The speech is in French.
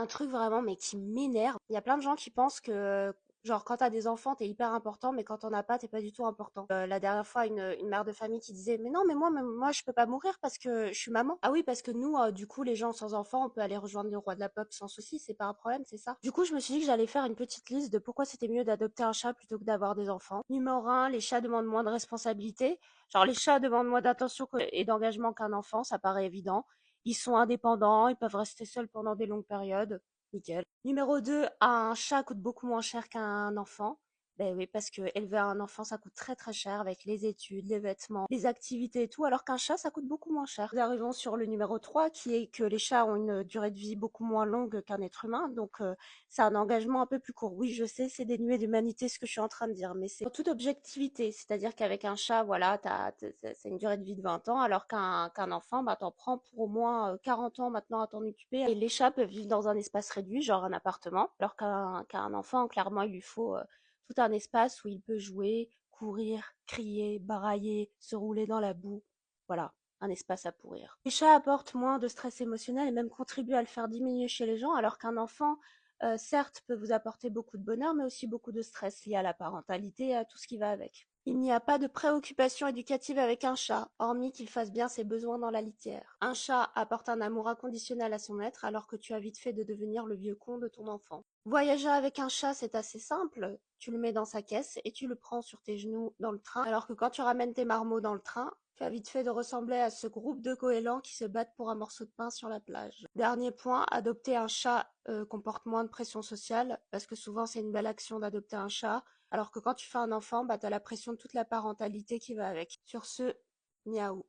Un truc vraiment, mais qui m'énerve. Il y a plein de gens qui pensent que, genre, quand t'as des enfants, t'es hyper important, mais quand t'en as pas, t'es pas du tout important. La dernière fois, une mère de famille qui disait, mais non, mais moi, je peux pas mourir parce que je suis maman. Ah oui, parce que nous, du coup, les gens sans enfants, on peut aller rejoindre le roi de la pop sans souci, c'est pas un problème, c'est ça. Du coup, je me suis dit que j'allais faire une petite liste de pourquoi c'était mieux d'adopter un chat plutôt que d'avoir des enfants. Numéro un, les chats demandent moins de responsabilité. Genre, les chats demandent moins d'attention et d'engagement qu'un enfant, ça paraît évident. Ils sont indépendants, ils peuvent rester seuls pendant des longues périodes. Nickel. Numéro 2, un chat coûte beaucoup moins cher qu'un enfant. Ben oui, parce que élever un enfant, ça coûte très très cher avec les études, les vêtements, les activités et tout, alors qu'un chat, ça coûte beaucoup moins cher. Nous arrivons sur le numéro 3, qui est que les chats ont une durée de vie beaucoup moins longue qu'un être humain, donc c'est un engagement un peu plus court. Oui, je sais, c'est dénué d'humanité ce que je suis en train de dire, mais c'est en toute objectivité. C'est-à-dire qu'avec un chat, voilà, c'est une durée de vie de 20 ans, alors qu'un enfant, bah, t'en prends pour au moins 40 ans maintenant à t'en occuper. Et les chats peuvent vivre dans un espace réduit, genre un appartement, alors qu'un enfant, clairement, il lui faut tout un espace où il peut jouer, courir, crier, barailler, se rouler dans la boue. Voilà, un espace à pourrir. Les chats apportent moins de stress émotionnel et même contribuent à le faire diminuer chez les gens, alors qu'un enfant, certes, peut vous apporter beaucoup de bonheur, mais aussi beaucoup de stress lié à la parentalité et à tout ce qui va avec. Il n'y a pas de préoccupation éducative avec un chat, hormis qu'il fasse bien ses besoins dans la litière. Un chat apporte un amour inconditionnel à son maître, alors que tu as vite fait de devenir le vieux con de ton enfant. Voyager avec un chat, c'est assez simple. Tu le mets dans sa caisse et tu le prends sur tes genoux dans le train, alors que quand tu ramènes tes marmots dans le train, tu as vite fait de ressembler à ce groupe de goélands qui se battent pour un morceau de pain sur la plage. Dernier point, adopter un chat comporte moins de pression sociale, parce que souvent c'est une belle action d'adopter un chat, alors que quand tu fais un enfant, bah t'as la pression de toute la parentalité qui va avec. Sur ce, miaou.